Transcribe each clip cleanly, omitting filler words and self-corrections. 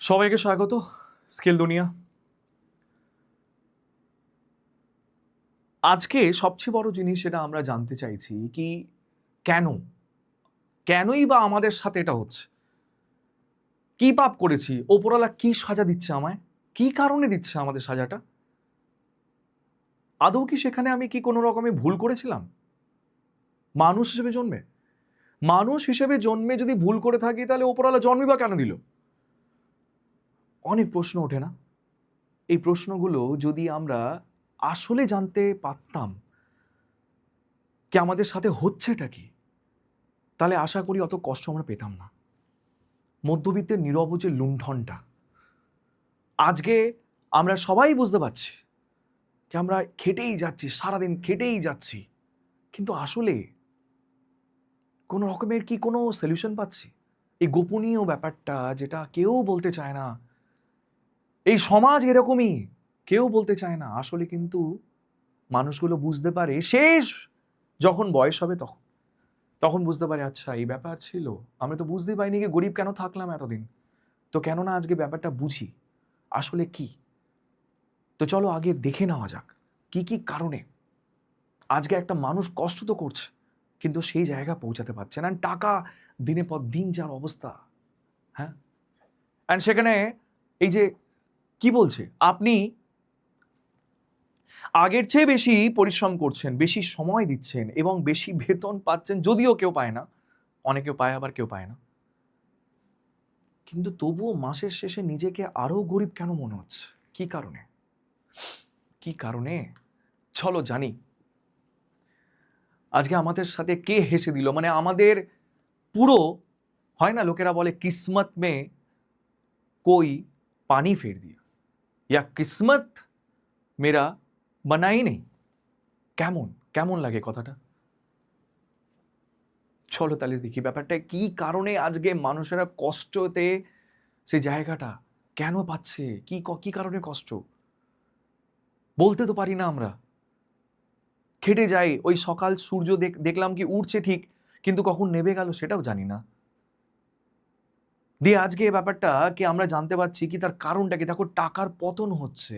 সবাইকে স্বাগত স্কিল দুনিয়া। আজকে সবচেয়ে বড় জিনিস সেটা আমরা জানতে চাইছি কি কেনই বা আমাদের সাথে এটা হচ্ছে। কি পাপ করেছি, ওপরওয়ালা কি সাজা দিচ্ছে আমায়, কি কারণে দিচ্ছে আমাদের সাজাটা? আদৌ কি সেখানে আমি কি কোনো রকমে ভুল করেছিলাম? মানুষ হিসেবে জন্মে যদি ভুল করে থাকি তাহলে ওপরওয়ালা জন্মই বা কেন দিল? অনেক প্রশ্ন ওঠে না? এই প্রশ্নগুলো যদি আমরা আসলে জানতে পারতাম কি আমাদের সাথে হচ্ছেটা কি, তাহলে আশা করি অত কষ্ট আমরা পেতাম না। মধ্যবিত্তের নীরব যে লুণ্ঠনটা আজকে আমরা সবাই বুঝতে পারছি কি আমরা খেটেই যাচ্ছি, সারাদিন খেটেই যাচ্ছি, কিন্তু আসলে কোনো রকমের কি কোনো সলিউশন পাচ্ছি? এই গোপনীয় ব্যাপারটা যেটা কেউ বলতে চায় না, এই সমাজ এরকমই, কেউ বলতে চায় না। আসলে কিন্তু মানুষগুলো বুঝতে পারে শেষ যখন বয়স হবে তখন বুঝতে পারে, আচ্ছা এই ব্যাপার ছিল, আমরা তো বুঝতেই পারিনি কি গরিব কেন থাকলাম এতদিন। তো কেননা আজকে ব্যাপারটা বুঝি আসলে কি। তো চলো আগে দেখে নেওয়া যাক কি কি কারণে আজকে একটা মানুষ কষ্ট তো করছে কিন্তু সেই জায়গা পৌঁছাতে পারছে না। টাকা দিনের পর দিন যার অবস্থা, হ্যাঁ, অ্যান্ড সেখানে এই যে কি বলছে, আপনি আগের চেয়ে বেশি পরিশ্রম করছেন, বেশি সময় দিচ্ছেন এবং বেশি বেতন পাচ্ছেন, যদিও কেউ পায় না, অনেকে পায় আবার কেউ পায় না, কিন্তু তবুও মাসের শেষে নিজেকে আরো গরিব কেন মনে হচ্ছে? কি কারণে? কি কারণে? চলো জানি আজকে আমাদের সাথে কে হেসে দিল। মানে আমাদের পুরো, হয় না লোকেরা বলে কিসমত মে কোই পানি ফের দিয়া, ইয়া কিসমত মেরা বানাই নেই। কেমন কেমন লাগে কথাটা? চলো তাহলে দেখি ব্যাপারটা কি কারণে আজকে মানুষেরা কষ্টতে সে জায়গাটা কেন পাচ্ছে, কি কারণে কষ্ট বলতে তো পারি না আমরা। খেটে যাই, ওই সকাল সূর্য দেখলাম কি উঠছে ঠিক, কিন্তু কখন নেমে গেল সেটাও জানি না। দিয়ে আজকে এই ব্যাপারটা কি আমরা জানতে পারছি কি তার কারণটা কি? দেখো, টাকার পতন হচ্ছে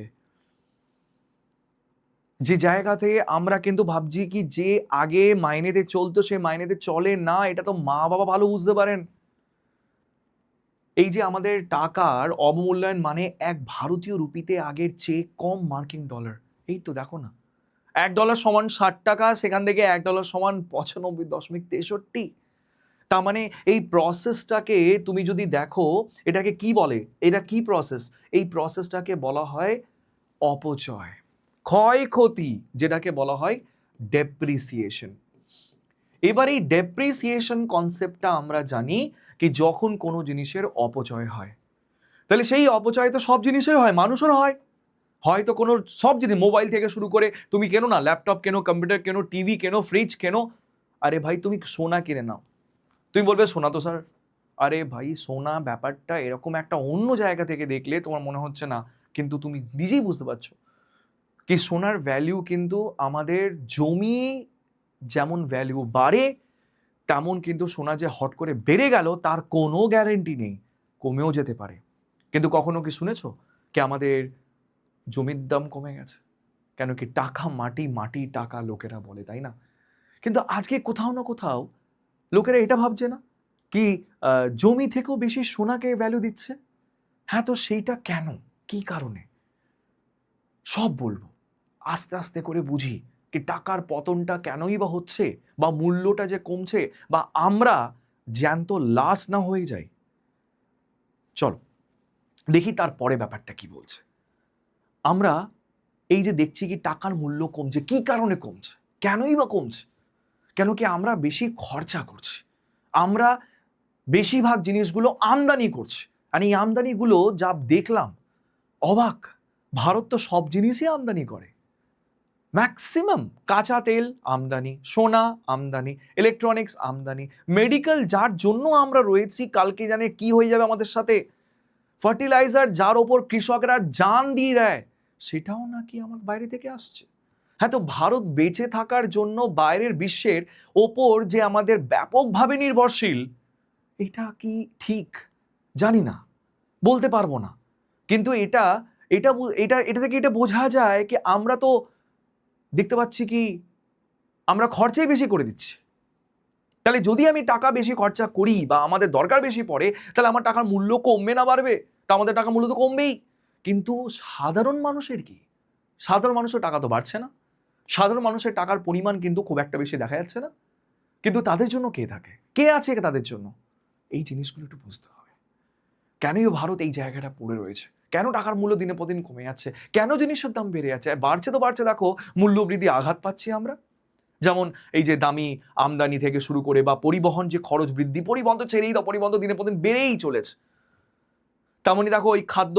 যে জায়গা থেকে আমরা কিন্তু ভাবছি কি যে আগে মাইনেতে চলতো সে মাইনেতে চলে না। এটা তো মা বাবা ভালো বুঝতে পারেন। এই যে আমাদের টাকার অবমূল্যায়ন, মানে এক ভারতীয় রুপিতে আগের চেয়ে কম মার্কিন ডলার। এই তো দেখো না, $1 সমান 60 টাকা, সেখান থেকে $1 সমান 95.63। তার মানে এই প্রসেসটাকে তুমি যদি দেখো, এটাকে কি বলে, এটা কি প্রসেস? এই প্রসেসটাকে বলা হয় অপচয়, ক্ষয়ক্ষতি, যেটাকে বলা হয় ডেপ্রিসিয়েশন। এবার এই ডেপ্রিসিয়েশন কনসেপ্টটা আমরা জানি কি যখন কোনো জিনিসের অপচয় হয়, তাহলে সেই অপচয় তো সব জিনিসের হয়, মানুষের হয়। হয়তো কোনো সব জিনিস, মোবাইল থেকে শুরু করে তুমি কেনো না, ল্যাপটপ কেনো, কম্পিউটার কেনো, টিভি কেনো, ফ্রিজ কেনো। আরে ভাই তুমি সোনা কিনে নাও, তুমি বলবে সোনা তো স্যার, আরে ভাই সোনা ব্যাপারটা এরকম একটা অন্য জায়গা থেকে দেখলে তোমার মনে হচ্ছে না, কিন্তু তুমি নিজেই বুঝতে পারছো কি সোনার ভ্যালু কিন্তু আমাদের জমি যেমন ভ্যালু বাড়ে, তেমন কিন্তু সোনা যে হট করে বেড়ে গেল তার কোনো গ্যারেন্টি নেই, কমেও যেতে পারে। কিন্তু কখনো কি শুনেছো কি আমাদের জমির দাম কমে গেছে? কেন কি টাকা মাটি, মাটি টাকা লোকেরা বলে, তাই না? কিন্তু আজকে কোথাও না কোথাও লোকেরা এটা ভাবছে না কি জমি থেকেও বেশি সোনাকে ভ্যালু দিচ্ছে। হ্যাঁ, তো সেইটা কেন, কি কারণে সব বলবো, আস্তে আস্তে করে বুঝি কি টাকার পতনটা কেনই বা হচ্ছে, বা মূল্যটা যে কমছে, বা আমরা জ্যান্ত লাশ না হয়ে যাই। চলো দেখি তারপরে ব্যাপারটা কি বলছে। আমরা এই যে দেখছি কি টাকার মূল্য কমছে, কি কারণে কমছে, কেনই বা কমছে? কেন কি আমরা বেশি খরচা করছি, আমরা বেশিরভাগ জিনিসগুলো আমদানি করছি, আর এই আমদানিগুলো যা দেখলাম অবাক। ভারত তো সব জিনিসই আমদানি করে, ম্যাক্সিমাম কাঁচা তেল আমদানি, সোনা আমদানি, ইলেকট্রনিক্স আমদানি, মেডিকেল যার জন্য আমরা রয়েছি কালকে জানে কি হয়ে যাবে আমাদের সাথে, ফার্টিলাইজার যার ওপর কৃষকরা জান দিয়ে দেয় সেটাও নাকি আমার বাইরে থেকে আসছে। হ্যাঁ, তো ভারত বেঁচে থাকার জন্য বাইরের বিশ্বের ওপর যে আমাদের ব্যাপকভাবে নির্ভরশীল, এটা কি ঠিক? জানি না, বলতে পারবো না, কিন্তু এটা এটা এটা এটা থেকে এটা বোঝা যায় কি আমরা তো দেখতে পাচ্ছি কি আমরা খরচাই বেশি করে দিচ্ছি। তাহলে যদি আমি টাকা বেশি খরচা করি বা আমাদের দরকার বেশি পড়ে, তাহলে আমার টাকার মূল্য কমবে না বাড়বে? তা আমাদের টাকার মূল্য তো কমবেই। কিন্তু সাধারণ মানুষের কি? সাধারণ মানুষের টাকা তো বাড়ছে না, সাধারণ মানুষের টাকার পরিমাণ কিন্তু খুব একটা বেশি দেখা যাচ্ছে না। কিন্তু তাদের জন্য কে থাকে, কে আছে তাদের জন্য? এই জিনিসগুলো একটু বুঝতে হবে। কেনই ভারত এই জায়গাটা পড়ে রয়েছে, কেন টাকার মূল্য দিনে পর দিন কমে যাচ্ছে, কেন জিনিসের দাম বেড়ে যাচ্ছে? বাড়ছে তো বাড়ছে, দেখো মূল্যবৃদ্ধি আঘাত পাচ্ছি আমরা। যেমন এই যে দামি আমদানি থেকে শুরু করে বা পরিবহন যে খরচ বৃদ্ধি, পরিবহন তো ছেড়েই দাও, পরিবহন তো দিনে পর দিন বেড়েই চলেছে। তেমনই দেখো ওই খাদ্য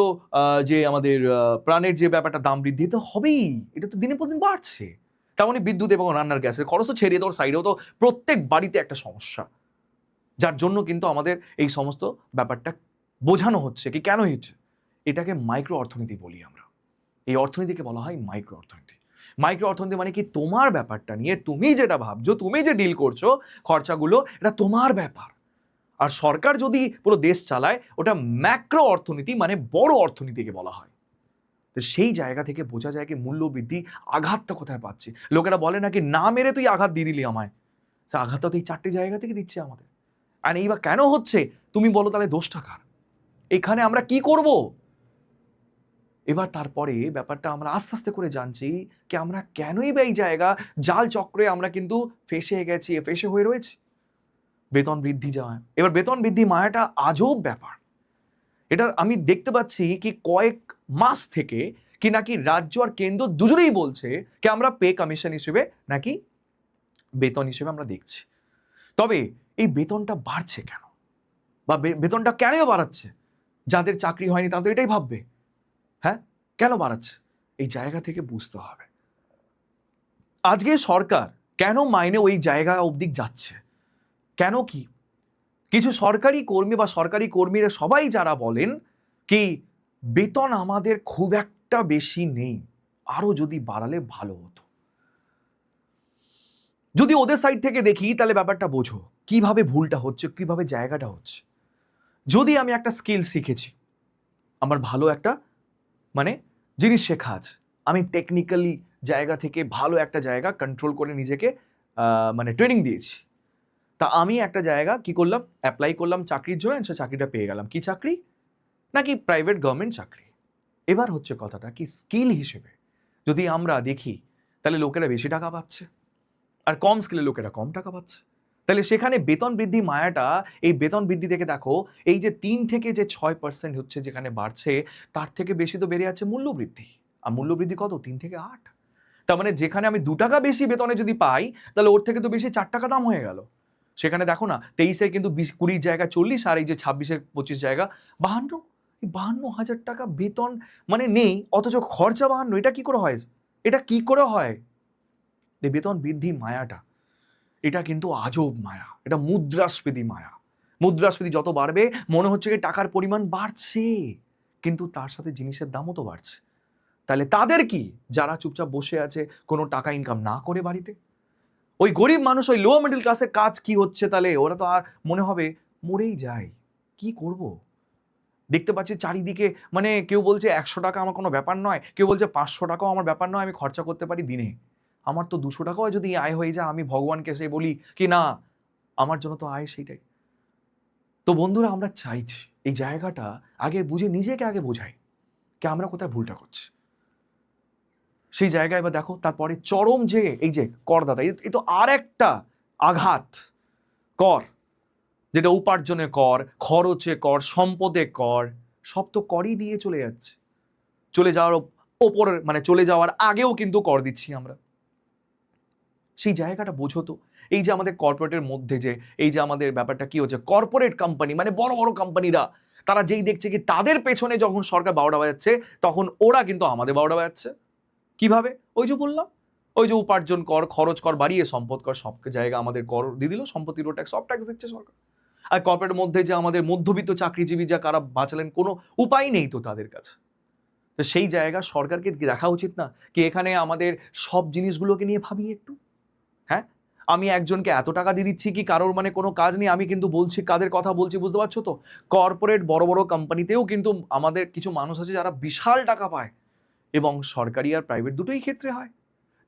যে আমাদের প্রাণের যে ব্যাপারটা দাম বৃদ্ধি তো হবেই, এটা তো দিনে পর দিন বাড়ছে। তেমনই বিদ্যুৎ এবং রান্নার গ্যাসের খরচ তো ছেড়ে দেওয়ার সাইডেও তো প্রত্যেক বাড়িতে একটা সমস্যা, যার জন্য কিন্তু আমাদের এই সমস্ত ব্যাপারটা বোঝানো হচ্ছে কি কেন হচ্ছে। এটাকে মাইক্রো অর্থনীতি বলি আমরা। এই অর্থনীতিকে বলা হয় মাইক্রো অর্থনীতি। মাইক্রো অর্থনীতি মানে কি তোমার ব্যাপারটা নিয়ে তুমি যেটা ভাবছো, তুমি যে ডিল করছো খরচাগুলো, এটা তোমার ব্যাপার। আর সরকার যদি পুরো দেশ চালায়, ওটা ম্যাক্রো অর্থনীতি মানে বড় অর্থনীতিকে বলা হয়। তো সেই জায়গা থেকে বোঝা যায় কি মূল্যবৃদ্ধি আঘাতটা কোথায় পাচ্ছি। লোকেরা বলে নাকি না মেরে তুই আঘাত দিয়ে দিলি আমায়, আঘাতটা তো এই 4টে জায়গা থেকে দিচ্ছে আমাদের। আর এই বা কেন হচ্ছে তুমি বলো, তাহলে দোষটা কার? এখানে আমরা কি করব? এবার তারপরে ব্যাপারটা আমরা আস্তে আস্তে করে জানছি কি আমরা কেনই বা এই জায়গা জাল চক্রে আমরা কিন্তু ফেসে গেছি, ফেসে হয়ে রয়েছি। বেতন বৃদ্ধি যায়, এবার বেতন বৃদ্ধি মায়াটা আজব ব্যাপার। এটা আমি দেখতে পাচ্ছি কি কয়েক মাস থেকে কি নাকি রাজ্য আর কেন্দ্র দুজনেই বলছে কি আমরা পে কমিশন হিসেবে নাকি বেতন হিসেবে আমরা দেখছি। তবে এই বেতনটা বাড়ছে কেন, বা বেতনটা কেনও বাড়াচ্ছে? যাদের চাকরি হয়নি তারা তো এটাই ভাববে, হ্যাঁ কেন বাড়াচ্ছে? এই জায়গা থেকে বুঝতে হবে আজকে সরকার কেন মাইনে ওই জায়গা অবধি যাচ্ছে। কেন কি কিছু সরকারি কর্মী বা সরকারি কর্মীরা সবাই যারা বলেন কি বেতন আমাদের খুব একটা বেশি নেই, আরো যদি বাড়ালে ভালো হতো। যদি ওদের সাইড থেকে দেখি তাহলে ব্যাপারটা বোঝো কিভাবে ভুলটা হচ্ছে, কিভাবে জায়গাটা হচ্ছে। যদি আমি একটা স্কিল শিখেছি, আমার ভালো একটা মানে জিনিস শেখা আছে, আমি টেকনিক্যালি জায়গা থেকে ভালো একটা জায়গা কন্ট্রোল করে নিজেকে মানে ট্রেনিং দিয়েছি, তা আমি একটা জায়গা কি করলাম, অ্যাপ্লাই করলাম চাকরির জন্য, সে চাকরিটা পেয়ে গেলাম। কি চাকরি? নাকি প্রাইভেট গভর্নমেন্ট চাকরি। এবার হচ্ছে কথাটা কি স্কিল হিসেবে যদি আমরা দেখি, তাহলে লোকেরা বেশি টাকা পাচ্ছে আর কম স্কিলের লোকেরা কম টাকা পাচ্ছে। তাহলে সেখানে বেতন বৃদ্ধি মায়াটা, এই বেতন বৃদ্ধি থেকে দেখো এই যে 3 থেকে যে 6% হচ্ছে যেখানে বাড়ছে, তার থেকে বেশি তো বেড়ে যাচ্ছে মূল্যবৃদ্ধি। আর মূল্যবৃদ্ধি কত? 3 থেকে 8। তার মানে যেখানে আমি 2 টাকা বেশি বেতনে যদি পাই, তাহলে ওর থেকে তো বেশি 4 টাকা দাম হয়ে গেল। সেখানে দেখো না 23-এ কিন্তু 20-20 জায়গায় 40, আর এই যে 26-এর 25 জায়গা 52। 52,000 টাকা বেতন মানে নেই, অথচ খরচা 52। এটা কি করে হয়? এটা কি করে হয়? এই বেতন বৃদ্ধি মায়াটা, এটা কিন্তু আজব মায়া, এটা মুদ্রাস্ফীতি মায়া। মুদ্রাস্ফীতি যত বাড়বে মনে হচ্ছে কি টাকার পরিমাণ বাড়ছে, কিন্তু তার সাথে জিনিসের দামও তো বাড়ছে। তাহলে তাদের কি, যারা চুপচাপ বসে আছে কোনো টাকা ইনকাম না করে বাড়িতে? ওই গরিব মানুষ, ওই লো মিডল ক্লাসের কাজ কি হচ্ছে? তাহলে ওরা তো আর মনে হবে মরেই যায়, কি করব? দেখতে পাচ্ছি চারিদিকে মানে কেউ বলছে 100 টাকা আমার কোনো ব্যাপার নয়, কেউ বলছে 500 টাকাও আমার ব্যাপার নয়, আমি খরচা করতে পারি দিনে। আমার তো 200 টাকাও যদি আয় হয়ে যায়, আমি ভগবানকে এসে বলি কি না আমার জন্য তো আয় সেইটাই। তো বন্ধুরা, আমরা চাইছি এই জায়গাটা আগে বুঝে, নিজেকে আগে বোঝাই কি আমরা কোথায় ভুলটা করছি। সেই জায়গায় এবার দেখো তারপরে চরম যে এই যে করদাতা, এই তো আর একটা আঘাত। কর, যেটা উপার্জনে কর, খরচে কর, সম্পদে কর, সব তো করই দিয়ে চলে যাচ্ছে। চলে যাওয়ার ওপর মানে চলে যাওয়ার আগেও কিন্তু কর দিচ্ছি আমরা। সেই জায়গাটা বোঝো তো। এই যে আমাদের কর্পোরেটের মধ্যে যে এই যে আমাদের ব্যাপারটা কি হচ্ছে, কর্পোরেট কোম্পানি মানে বড় বড় কোম্পানিরা, তারা যেই দেখছে কি তাদের পেছনে যখন সরকার 12টা বাজাচ্ছে, তখন ওরা কিন্তু আমাদের 12টা বাজাচ্ছে। কিভাবে? ওই যে বললাম, ওই যে উপার্জন কর, খরচ কর বাড়িয়ে সম্পদ কর, সব জায়গা আমাদের কর দিয়ে দিল, সম্পত্তির ট্যাক্স, সব ট্যাক্স দিচ্ছে সরকার। আর কর্পোরেটের মধ্যে যে আমাদের মধ্যবিত্ত চাকরিজীবী যা কারা বাঁচালেন, কোনো উপায় নেই তো তাদের কাছে। তো সেই জায়গা সরকারকে দেখা উচিত না কি এখানে আমাদের সব জিনিসগুলোকে নিয়ে ভাবি একটু? হ্যাঁ, আমি একজনকে এত টাকা দিয়ে দিচ্ছি কি কারোর মানে কোনো কাজ নেই, আমি কিন্তু বলছি কাদের কথা বলছি বুঝতে পারছো তো? কর্পোরেট বড় বড় কোম্পানিতেও কিন্তু আমাদের কিছু মানুষ আছে যারা বিশাল টাকা পায়, এবং সরকারি আর প্রাইভেট দুটোই ক্ষেত্রে হয়।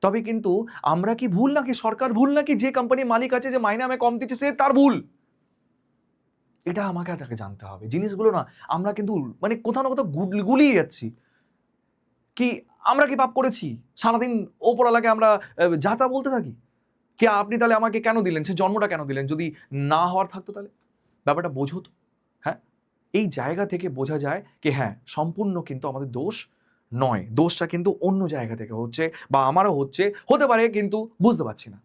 তবে কিন্তু আমরা কি ভুল নাকি, সরকার ভুল নাকি, যে কোম্পানির মালিক আছে যে মাইনে আমি কম দিচ্ছে সে তার ভুল? এটা আমাকে তাকে জানতে হবে জিনিসগুলো না। আমরা কিন্তু মানে কোথাও না কোথাও গুলিয়ে যাচ্ছি। কি আমরা কি পাপ করেছি? সারাদিন ওপরওয়ালাকে আমরা যা তা বলতে থাকি। কি আপনি তাহলে আমাকে কেন দিলেন, সে জন্মটা কেন দিলেন? যদি না হওয়ার থাকতো তাহলে ব্যাপারটা বোঝো তো। হ্যাঁ, এই জায়গা থেকে বোঝা যায় কি হ্যাঁ সম্পূর্ণ কিন্তু আমাদের দোষ নয়, দোষটা কিন্তু অন্য জায়গা থেকে হচ্ছে, বা আমারও হচ্ছে, হতে পারে কিন্তু বুঝতে পারছি না।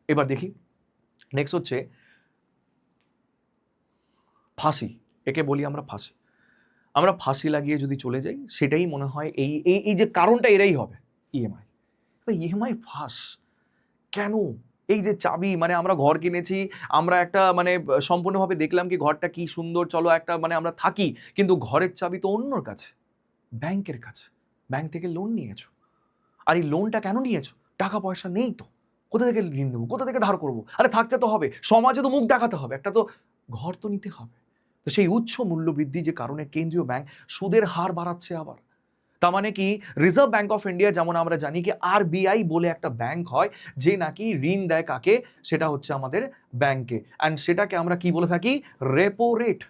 এবার দেখি নেক্সট হচ্ছে ফাঁসি। একে বলি আমরা ফাঁসি। আমরা ফাঁসি লাগিয়ে যদি চলে যাই সেটাই মনে হয় এই এই যে কারণটা এরাই হবে, ইএমআই। ইএমআই ফাঁস কেন? এই যে চাবি, মানে আমরা ঘর কিনেছি, আমরা একটা মানে সম্পূর্ণভাবে দেখলাম কি ঘরটা কি সুন্দর, চলো একটা মানে আমরা থাকি, কিন্তু ঘরের চাবি তো অন্যর কাছে, ব্যাংকের কাছে। ব্যাংক থেকে লোন নিয়েছো, আর এই লোনটা কেন নিয়েছো? টাকা পয়সা নেই তো, কোথা থেকে ঋণ নেবো, কোথা থেকে ধার করবো? আরে থাকতে তো হবে, সমাজে তো মুখ দেখাতে হবে, একটা তো ঘর তো নিতে হবে। তো সেই উচ্চ মূল্য বৃদ্ধি যে কারণে কেন্দ্রীয় ব্যাংক সুদের হার বাড়াচ্ছে আবার। তার মানে কি রিজার্ভ ব্যাংক অফ ইন্ডিয়া, যেমন আমরা জানি কি আরবিআই বলে একটা ব্যাংক হয় যে নাকি ঋণ দেয় কাকে, সেটা হচ্ছে আমাদের ব্যাংকে, অ্যান্ড সেটাকে আমরা কি বলে থাকি, রেপো রেট।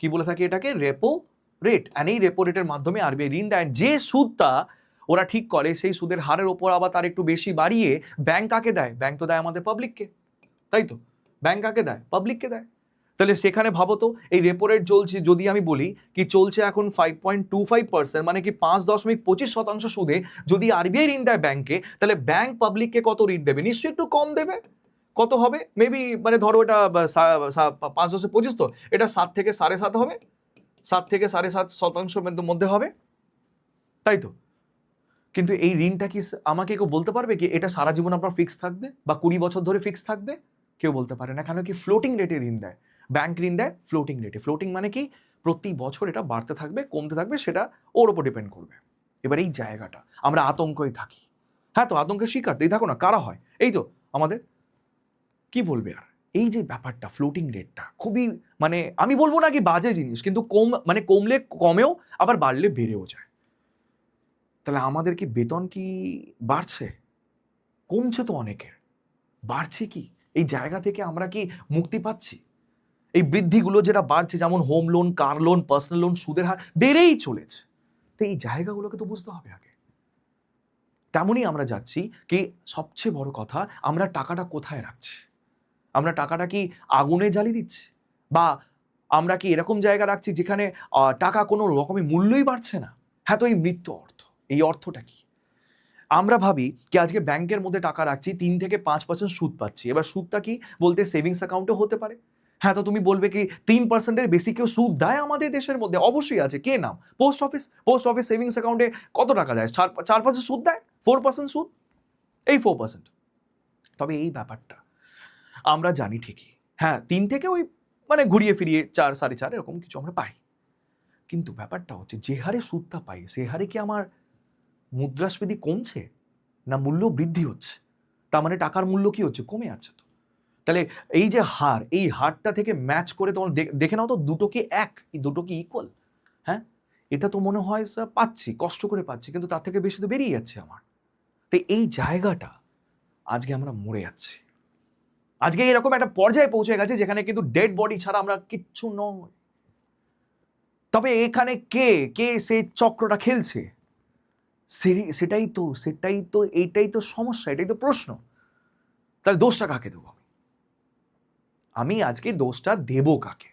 কি বলে থাকি এটাকে, রেপো রেট। অ্যান্ড এই রেপো রেটের মাধ্যমে আরবিআই ঋণ দেয়, যে সুদটা ওরা ঠিক করে সেই সুদের হারের ওপর আবার তার একটু বেশি বাড়িয়ে ব্যাংক কাকে দেয়? ব্যাংক তো দেয় আমাদের পাবলিককে, তাই তো? ব্যাংক কাকে দেয়? পাবলিককে দেয়। তাহলে সেখানে ভাবো তো, এই রেপো রেট চলছে, যদি আমি বলি কি চলছে এখন 5.25%, মানে কি 5.25% সুদে যদি আরবিআই ঋণ দেয় ব্যাংকে, তাহলে ব্যাংক পাবলিককে কত ঋণ দেবে? নিশ্চয়ই একটু কম দেবে। কত হবে? মেবি মানে ধরো এটা 5-10-25, তো এটা 7 থেকে 7.5 হবে, 7 থেকে 7.5% মধ্যে হবে, তাই তো? কিন্তু এই ঋণটা কি আমাকে কেউ বলতে পারবে কি এটা সারা জীবন আপনার ফিক্স থাকবে বা 20 বছর ধরে ফিক্স থাকবে? কেউ বলতে পারে না। কেন কি ফ্লোটিং রেটে ঋণ দেয় ব্যাংক, ঋণ দেয় ফ্লোটিং রেটে। ফ্লোটিং মানে কি প্রতি বছর এটা বাড়তে থাকবে কমতে থাকবে, সেটা ওর উপর ডিপেন্ড করবে। এবার এই জায়গাটা আমরা আতঙ্কই থাকি। হ্যাঁ, তো আতঙ্কের শিকার এই দেখো না কারা হয়, এই তো আমাদের, কি বলবে আর। এই যে ব্যাপারটা ফ্লোটিং রেটটা খুবই মানে আমি বলবো না কি বাজে জিনিস, কিন্তু মানে কমলে কমেও আবার বাড়লে বেড়েও যায়। তাহলে আমাদের কি বেতন কি বাড়ছে? কমছে তো অনেকের, বাড়ছে কি? এই জায়গা থেকে আমরা কি মুক্তি পাচ্ছি? এই বৃদ্ধিগুলো যেটা বাড়ছে, যেমন home loan, car loan, personal loan, সুদের হার বেড়েই চলেছে। তো এই জায়গাগুলোকে তো বুঝতে হবে আগে। তেমনই আমরা যাচ্ছি কি সবচেয়ে বড় কথা, আমরা টাকাটা কোথায় রাখছি? আমরা টাকাটা কি আগুনে জ্বালিয়ে দিচ্ছি, বা আমরা কি এরকম জায়গা রাখছি যেখানে টাকা কোনো রকমের মূল্যই বাড়ছে না? হ্যাঁ, তো এই মৃত্যু অর্থ, এই অর্থটা কি? আমরা ভাবি কি আজকে ব্যাংকের মধ্যে টাকা রাখছি, 3 থেকে 5% সুদ পাচ্ছি। এবার সুদটা কি বলতে সেভিংস অ্যাকাউন্টও হতে পারে। হ্যাঁ, তো তুমি বলবে কি 3%-এর বেশি কেউ সুদ দেয় আমাদের দেশের মধ্যে? অবশ্যই আছে। কে নাম? Post office. Post office savings অ্যাকাউন্টে কত টাকা দেয়? 4% সুদ দেয়, 4% সুদ, এই 4%। তবে এই ব্যাপারটা আমরা জানি ঠিকই, হ্যাঁ 3 থেকে ওই মানে ঘুরিয়ে ফিরিয়ে 4, 4.5 এরকম কিছু আমরা পাই। কিন্তু ব্যাপারটা হচ্ছে যে হারে সুদটা পাই সে হারে কি আমার মুদ্রাস্ফীতি কমছে, না মূল্য বৃদ্ধি হচ্ছে? তার মানে টাকার মূল্য কি হচ্ছে? কমে যাচ্ছে তো। তাহলে এই যে হার, এই হারটা থেকে ম্যাচ করে তোমার দেখে নাও তো দুটো কি এক, দুটো কি ইকুয়াল? হ্যাঁ, এটা তো মনে হয় পাচ্ছি, কষ্ট করে পাচ্ছি, কিন্তু তার থেকে বেশি তো বেরিয়ে যাচ্ছে আমার। তো এই জায়গাটা আজকে আমরা মরে যাচ্ছি। আজকে এরকম একটা পর্যায়ে পৌঁছে গেছে যেখানে কিন্তু ডেড বডি ছাড়া আমরা কিচ্ছু নয়। তবে এখানে কে কে সেই চক্রটা খেলছে? সেটাই তো এইটাই তো সমস্যা, এটাই তো প্রশ্ন। তাহলে দোষটা কাকে দেবো? আমি আজকে দোষটা দেবো কাকে?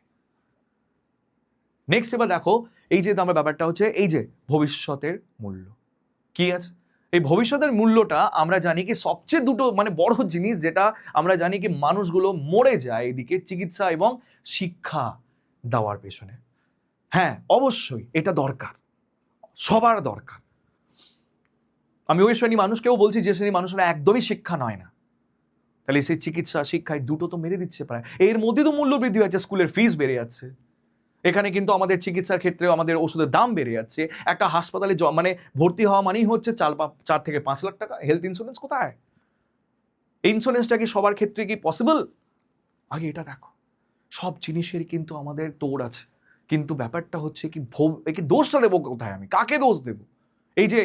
নেক্সট এবার দেখো, এই যে আমার ব্যাপারটা হচ্ছে এই যে ভবিষ্যতের মূল্য কি আছে। এই ভবিষ্যতের মূল্যটা আমরা জানি কি সবচেয়ে দুটো মানে বড় জিনিস যেটা আমরা জানি কি মানুষগুলো মরে যায় এদিকে চিকিৎসা এবং শিক্ষা দেওয়ার পেছনে। হ্যাঁ, অবশ্যই এটা দরকার, সবার দরকার। আমি ওই শ্রেণী মানুষকেও বলছি যে শ্রেণী মানুষরা একদমই শিক্ষা নয় না। তাহলে সেই চিকিৎসা শিক্ষায় দুটো তো মেরে দিচ্ছে প্রায়। এর মধ্যে তো মূল্য বৃদ্ধি হচ্ছে, স্কুলের ফিস বেড়ে যাচ্ছে। এখানে কিন্তু আমাদের চিকিৎসার ক্ষেত্রেও আমাদের ওষুধের দাম বেড়ে যাচ্ছে। একটা হাসপাতালে মানে ভর্তি হওয়া মানেই হচ্ছে 4 থেকে 5 লাখ টাকা। হেলথ ইন্স্যুরেন্স কোথায়? ইন্স্যুরেন্সটা কি সবার ক্ষেত্রে কি পসিবল? আগে এটা দেখো। সব জিনিসেরই কিন্তু আমাদের তোড় আছে, কিন্তু ব্যাপারটা হচ্ছে কি একে দোষটা দেবো কোথায়? আমি কাকে দোষ দেবো? এই যে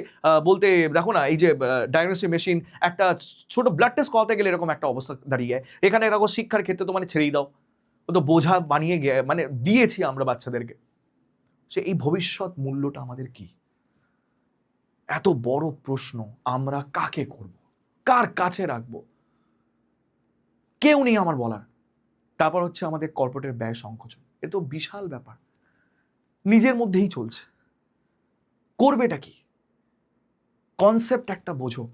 বলতে দেখো না, এই যে ডায়াগনস্টিক মেশিন, একটা ছোট ব্লাড টেস্ট করাতে গেলে এরকম একটা অবস্থা দাঁড়িয়ে, এখানে দেখো শিক্ষার ক্ষেত্রে তো মানে ছেড়েই দাও, ও তো বোঝা বানিয়ে মানে দিয়েছি আমরা বাচ্চাদেরকে। সে এই ভবিষ্যৎ মূল্যটা আমাদের কি? এত বড় প্রশ্ন আমরা কাকে করব, কার কাছে রাখবো? কেউ নেই আমার বলার। তারপর হচ্ছে আমাদের কর্পোরেটের ব্যয় সংকোচন, এ তো বিশাল ব্যাপার, নিজের মধ্যেই চলছে। করবেটা কি? কনসেপ্ট একটা বোঝো।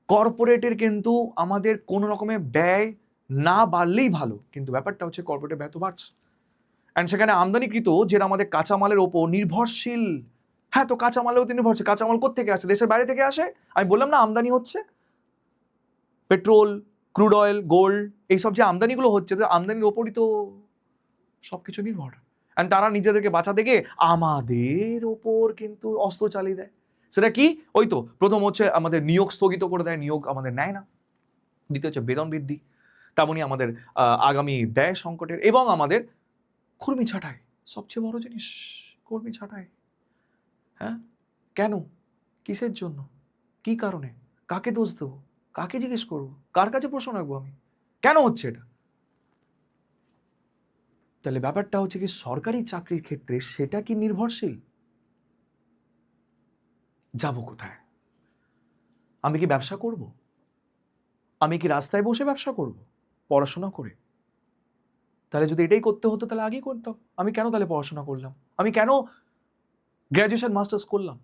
কর্পোরেটের কিন্তু আমাদের কোনো রকমের ব্যয় না বাড়লেই ভালো, কিন্তু ব্যাপারটা হচ্ছে কর্পোরেটের ব্যয় তো বাড়ছে, অ্যান্ড সেখানে আমদানিকৃত যেটা আমাদের কাঁচামালের ওপর নির্ভরশীল। হ্যাঁ, তো কাঁচামালেও তো নির্ভরশীল। কাঁচামাল কোত্থেকে আসে? দেশের বাইরে থেকে আসে। আমি বললাম না আমদানি হচ্ছে, পেট্রোল, ক্রুড অয়েল, গোল্ড, এইসব যে আমদানিগুলো হচ্ছে, আমদানির ওপরই তো সবকিছু নির্ভর। অ্যান্ড তারা নিজেদেরকে বাঁচাতে গিয়ে আমাদের ওপর কিন্তু অস্ত্র চালিয়ে দেয়। সেটা কি? ওই তো প্রথম হচ্ছে আমাদের নিয়োগ স্থগিত করে দেয়, নিয়োগ আমাদের নেয় না। দ্বিতীয় হচ্ছে বেতন বৃদ্ধি, তেমনই আমাদের আগামী ব্যয় সংকটের, এবং আমাদের কর্মী ছাঁটাই। সবচেয়ে বড় জিনিস কর্মী ছাঁটাই। হ্যাঁ, কেন? কিসের জন্য? কি কারণে? কাকে দোষ দেবো? কাকে জিজ্ঞেস করবো? কার কাছে প্রশ্ন রাখবো আমি? কেন হচ্ছে এটা? তাহলে ব্যাপারটা হচ্ছে কি, সরকারি চাকরির ক্ষেত্রে সেটা কি নির্ভরশীল? যাব কোথায়? আমি কি ব্যবসা করব? আমি কি রাস্তায় বসে ব্যবসা করব পড়াশোনা করে? তাহলে যদি এটাই করতে হতো তাহলে আগেই করতাম। আমি কেন তাহলে পড়াশোনা করলাম? আমি কেন গ্র্যাজুয়েশন মাস্টার্স করলাম?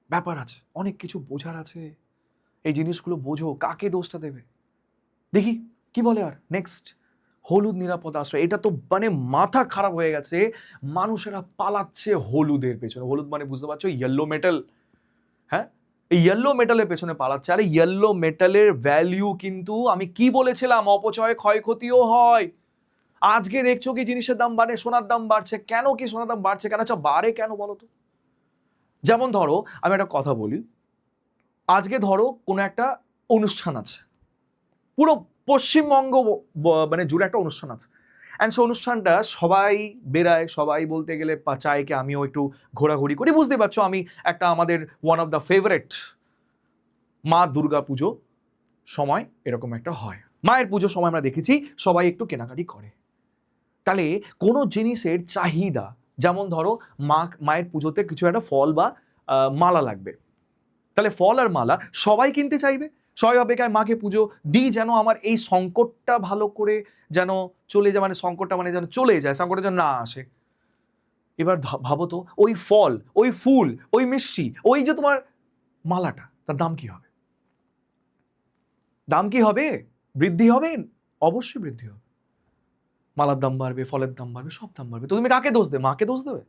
ব্যাপার আছে, অনেক কিছু বোঝার আছে। এই জিনিসগুলো বোঝো, কাকে দোষটা দেবে? দেখি কি বলে। আর নেক্সট, হলুদ নিরাপদ আশ্রয়। এটা তো মানে মাথা খারাপ হয়ে গেছে। মানুষেরা পালাচ্ছে হলুদের পেছনে। হলুদ মানে বুঝতে পারছো, ইয়েলো মেটাল। হ্যাঁ, এই ইয়েলো মেটালের পেছনে পালাচ্ছে। আরে ইয়েলো মেটালের ভ্যালিউ কিন্তু আমি কি বলেছিলাম, অপচয় ক্ষয়ক্ষতিও হয়। আজকে দেখছো কি জিনিসের দাম বাড়ে, সোনার দাম বাড়ছে কেন? কি সোনার দাম বাড়ছে কেন? আচ্ছা বাড়ে কেন বলো তো? যেমন ধরো আমি একটা কথা বলি, আজকে ধরো কোনো একটা অনুষ্ঠান আছে, পুরো পশ্চিমবঙ্গ মানে জুড়ে একটা অনুষ্ঠান আছে, অ্যান্ড সে অনুষ্ঠানটা সবাই বেরায়, সবাই বলতে গেলে চায় কি আমিও একটু ঘোরাঘুরি করি। বুঝতে পারছো, আমি একটা আমাদের ওয়ান অফ দ্য ফেভারেট মা দুর্গা পুজো সময় এরকম একটা হয়, মায়ের পুজোর সময় আমরা দেখেছি সবাই একটু কেনাকাটি করে। তাহলে কোনো জিনিসের চাহিদা, যেমন ধরো মায়ের পুজোতে কিছু একটা ফল বা মালা লাগবে, তাহলে ফল আর মালা সবাই কিনতে চাইবে। সবাই ভাবে মাকে পুজো দিই যেন আমার এই সংকটটা ভালো করে যেন চলে যায়, মানে সংকটটা মানে যেন চলে যায়, সংকটটা যেন না আসে। এবার ভাবো তো, ওই ফল, ওই ফুল, ওই মিষ্টি, ওই যে তোমার মালাটা, তার দাম কি হবে? দাম কি হবে? বৃদ্ধি হবে? অবশ্যই বৃদ্ধি হবে। মালার দাম বাড়বে, ফলের দাম বাড়বে, সব দাম বাড়বে। তো তুমি কাকে দোষ দেবে? মাকে দোষ দেবে?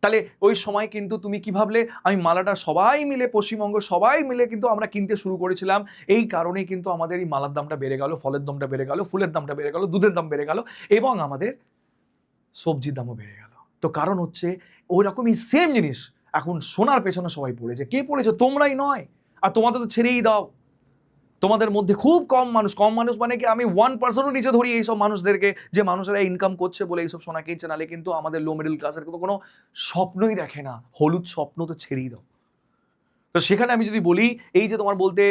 তাহলে ওই সময় কিন্তু তুমি কি ভাবলে, আমি মালাটা সবাই মিলে, পশ্চিমবঙ্গ সবাই মিলে কিন্তু আমরা কিনতে শুরু করেছিলাম। এই কারণেই কিন্তু আমাদের এই মালার দামটা বেড়ে গেল, ফলের দামটা বেড়ে গেল, ফুলের দামটা বেড়ে গেল, দুধের দাম বেড়ে গেল, এবং আমাদের সবজির দামও বেড়ে গেল। তো কারণ হচ্ছে ওই রকমই সেম জিনিস এখন সোনার পেছনে সবাই পড়েছে। কে পড়েছে? তোমরাই নয়। আর তোমাদের তো ছেড়েই দাও, তোমাদের মধ্যে খুব কম মানুষ মানে কি, আমি 1%ও নিচে ধরি এইসব মানুষদেরকে, যে মানুষেরা ইনকাম করছে বলে এইসব সোনা কিনছে, নালে কিন্তু আমাদের লো মিডল ক্লাসের কোনো স্বপ্নই দেখে না। হলুদ স্বপ্ন তো ছেড়েই দাও। তো সেখানে আমি যদি বলি, এই যে তোমার বলতে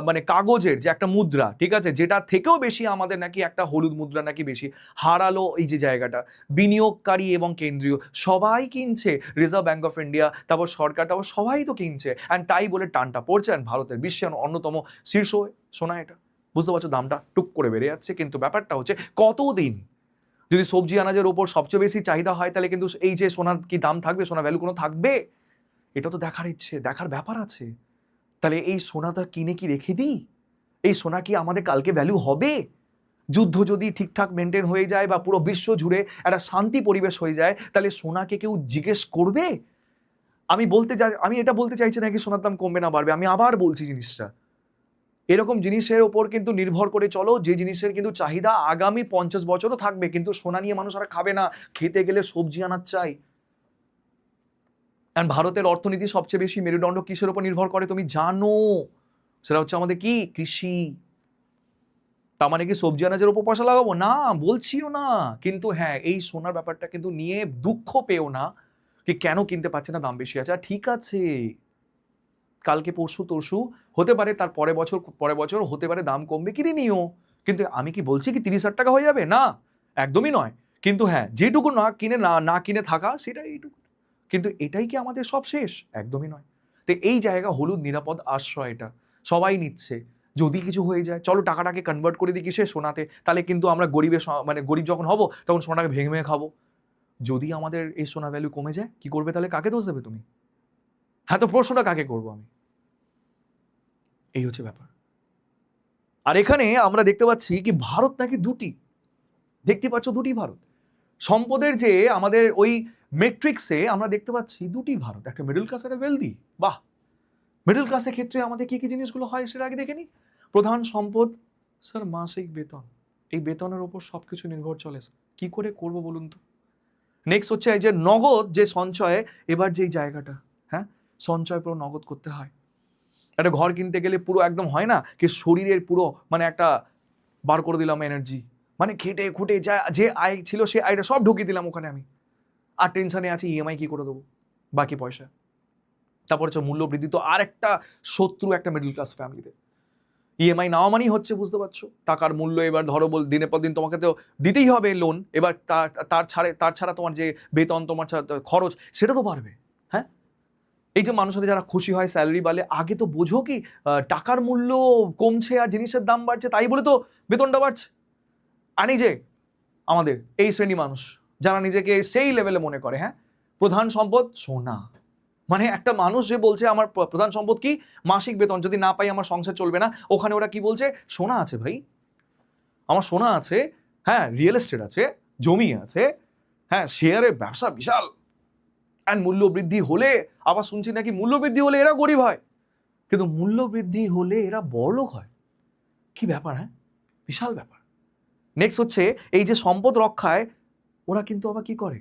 মানে কাগজের যে একটা মুদ্রা, ঠিক আছে, যেটা থেকেও বেশি আমাদের নাকি একটা হলুদ মুদ্রা নাকি বেশি হারালো, এই যে জায়গাটা বিনিয়োগকারী এবং কেন্দ্রীয় সবাই কিনছে, রিজার্ভ ব্যাঙ্ক অফ ইন্ডিয়া, তারপর সরকার, তারপর সবাই তো কিনছে, অ্যান্ড তাই বলে টানটা পড়ছে। অ্যান্ড ভারতের বিশ্বের অন্যতম শীর্ষ সোনা এটা। বুঝতে পারছো, দামটা টুক করে বেড়ে যাচ্ছে। কিন্তু ব্যাপারটা হচ্ছে কতদিন? যদি সবজি আনাজের ওপর সবচেয়ে বেশি চাহিদা হয়, তাহলে কিন্তু এই যে সোনার কি দাম থাকবে? সোনার ভ্যালু কোনো থাকবে? এটা তো দেখার ইচ্ছে, দেখার ব্যাপার আছে। তাহলে এই সোনাটা কিনে কি রেখে দিই? এই সোনা কি আমাদের কালকে ভ্যালু হবে? যুদ্ধ যদি ঠিকঠাক মেনটেন হয়ে যায় বা পুরো বিশ্ব জুড়ে একটা শান্তি পরিবেশ হয়ে যায়, তাহলে সোনাকে কেউ জিজ্ঞেস করবে? আমি এটা বলতে চাইছি না কি সোনার দাম কমবে না বাড়বে। আমি আবার বলছি জিনিসটা এরকম জিনিসের ওপর কিন্তু নির্ভর করে চলো, যে জিনিসের কিন্তু চাহিদা আগামী 50 বছরও থাকবে, কিন্তু সোনা নিয়ে মানুষ আর খাবে না। খেতে গেলে সবজি আনার চাই। অ্যান্ড ভারতের অর্থনীতি সবচেয়ে বেশি মেরুদণ্ড কিসের উপর নির্ভর করে তুমি জানো? সেটা হচ্ছে আমাদের কি? কৃষি। তার মানে কি সবজি আনাজের উপর পয়সা লাগাবো? না, বলছিও না। কিন্তু হ্যাঁ, এই সোনার ব্যাপারটা কিন্তু নিয়ে দুঃখ পেও না কি কেন কিনতে পারছে না, দাম বেশি আছে। আর ঠিক আছে, কালকে পরশু তরশু হতে পারে, তার পরে বছর হতে পারে দাম কমবে, কিনে নিও। কিন্তু আমি কি বলছি কি 30,000 টাকা হয়ে যাবে? না, একদমই নয়। কিন্তু হ্যাঁ, যেটুকু না কিনে থাকা সেটা এইটুকু। কিন্তু এটাই কি আমাদের সব শেষ? একদমই নয়। তো এই জায়গা হলুদ নিরাপদ আশ্রয়, এটা সবাই নিচ্ছে। যদি কিছু হয়ে যায়, চলো টাকাটাকে কনভার্ট করে দিই কিসে? সোনাতে। তাহলে কিন্তু আমরা মানে গরিব যখন হব তখন সোনাটাকে ভেঙে ভেঙে খাবো। যদি আমাদের এই সোনার ভ্যালু কমে যায়, কি করবে তাহলে? কাকে দোষ দেবে তুমি? হ্যাঁ, তো প্রশ্নটা কাকে করবো আমি? এই হচ্ছে ব্যাপার। আর এখানে আমরা দেখতে পাচ্ছি কি ভারত নাকি দুটি, দেখতে পাচ্ছ দুটি ভারত। সম্পদের যে আমাদের ওই মেট্রিক্সে আমরা দেখতে পাচ্ছি দুটি ভারত, একটা মিডল ক্লাস, একটা ওয়েলদি। বাহ, মিডল ক্লাসের ক্ষেত্রে আমাদের কি কি জিনিসগুলো হয় সেটা আগে দেখে নি। প্রধান সম্পদ স্যার মাসিক বেতন, এই বেতনের উপর সবকিছু নির্ভর চলে। কি করে করব বলুন তো? নেক্সট হচ্ছে এই যে নগদ যে সঞ্চয়ে, এবার যেই জায়গাটা, হ্যাঁ, সঞ্চয় পুরো নগদ করতে হয়। একটা ঘর কিনতে গেলে পুরো একদম হয় না কি শরীরের পুরো মানে একটা বার করে দিলাম এনার্জি, মানে খেটে খুটে যা যে আয় ছিল সে আয়টা সব ঢুকিয়ে দিলাম ওখানে আমি। আর টেনশনে আছি ইএমআই কি করে দেবো, বাকি পয়সা। তারপর হচ্ছে মূল্য বৃদ্ধি, তো আর একটা শত্রু একটা মিডল ক্লাস ফ্যামিলিতে। ইএমআই নেওয়া মানেই হচ্ছে, বুঝতে পারছো, টাকার মূল্য এবার ধরো দিনের পর দিন তোমাকে তো দিতেই হবে লোন। এবার তার ছাড়া তোমার যে বেতন, তোমার খরচ সেটা তো বাড়বে। হ্যাঁ, এই যে মানুষের যারা খুশি হয় স্যালারি বাড়লে, আগে তো বোঝো কি টাকার মূল্য কমছে আর জিনিসের দাম বাড়ছে, তাই বলে তো বেতনটা বাড়ছে। আর এই যে আমাদের এই শ্রেণী মানুষ যারা নিজেকে সেই লেভেলে মনে করে, হ্যাঁ, প্রধান সম্পদ সোনা। মানে একটা মানুষ যে বলছে আমার প্রধান সম্পদ কি মাসিক বেতন, যদি না পাই আমার সংসার চলবে না, ওখানে ওরা কি বলছে? সোনা আছে ভাই, আমার সোনা আছে, হ্যাঁ, রিয়েল এস্টেট আছে, জমি আছে, হ্যাঁ, শেয়ারের ব্যবসা বিশাল। অ্যান্ড মূল্য বৃদ্ধি হলে আবার শুনছি নাকি মূল্য বৃদ্ধি হলে এরা গরিব হয়, কিন্তু মূল্য বৃদ্ধি হলে এরা বড়লোক হয়। কি ব্যাপার? হ্যাঁ, বিশাল ব্যাপার। নেক্সট হচ্ছে এই যে সম্পদ রক্ষায় ওরা কিন্তু আবার কি করে,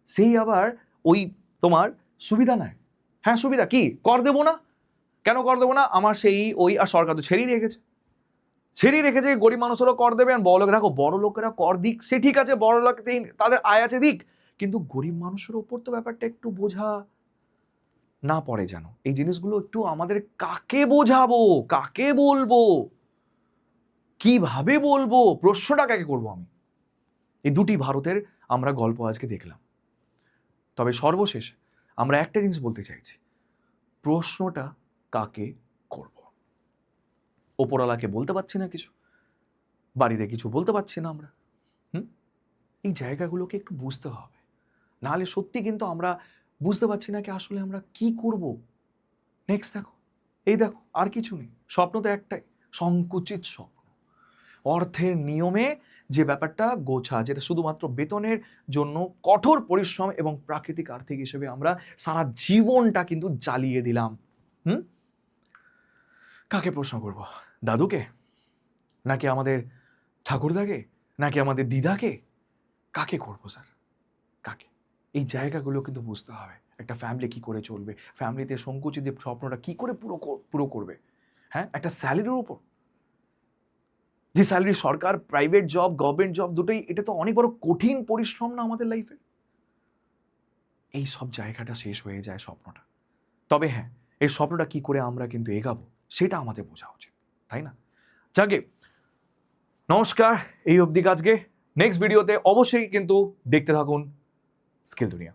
সেই আবার ওই তোমার সুবিধা নেয়। হ্যাঁ, সুবিধা কি? কর দেবো না। কেন কর দেবো না? আমার সেই ওই, আর সরকার তো ছেড়েই রেখেছে গরিব মানুষেরও কর দেবে। আর বড় লোক, দেখো বড় লোকেরা কর দিক, সে ঠিক আছে, বড় লোক তাদের আয় আছে দিক, কিন্তু গরিব মানুষের ওপর তো ব্যাপারটা একটু বোঝা না পড়ে যেন। এই জিনিসগুলো একটু আমাদের কাকে বোঝাবো, কাকে বলবো, কিভাবে বলবো, প্রশ্নটা কাকে করবো আমি? এই দুটি ভারতের আমরা গল্প আজকে দেখলাম। তবে সর্বশেষ আমরা একটা জিনিস বলতে চাইছি, প্রশ্নটা কাকে করব? ওপরওয়ালাকে বলতে পারছি না কিছু, বাড়িতে কিছু বলতে পারছি না আমরা। এই জায়গাগুলোকে একটু বুঝতে হবে, নাহলে সত্যি কিন্তু আমরা বুঝতে পারছি না কি আসলে আমরা কি করব। নেক্সট দেখো আর কিছু নেই, স্বপ্ন তো একটাই, সংকুচিত স্বপ্ন। অর্থের নিয়মে যে ব্যাপারটা গোছা, যেটা শুধুমাত্র বেতনের জন্য কঠোর পরিশ্রম এবং প্রাকৃতিক আর্থিক হিসেবে আমরা সারা জীবনটা কিন্তু জ্বালিয়ে দিলাম। কাকে প্রশ্ন করব? দাদুকে, নাকি আমাদের ঠাকুরদাকে, নাকি আমাদের দিদাকে? কাকে করবো স্যার, কাকে? এই জায়গাগুলো কিন্তু বুঝতে হবে। একটা ফ্যামিলি কি করে চলবে, ফ্যামিলিতে সংকুচিত যে স্বপ্নটা কি করে পুরো করবে। হ্যাঁ, একটা স্যালারির উপর, যে স্যালারি সরকার, প্রাইভেট জব, গভর্নমেন্ট জব দুটোই, এটা তো অনেক বড় কঠিন পরিশ্রম না আমাদের লাইফে? এই সব জায়গাটা শেষ হয়ে যায় স্বপ্নটা। তবে হ্যাঁ, এই স্বপ্নটা কি করে আমরা কিন্তু এগাবো সেটা আমাদের বোঝা উচিত, তাই না? যাকে নমস্কার, এই অবধি আজকে। নেক্সট ভিডিওতে অবশ্যই কিন্তু দেখতে থাকুন স্কিল দুনিয়া।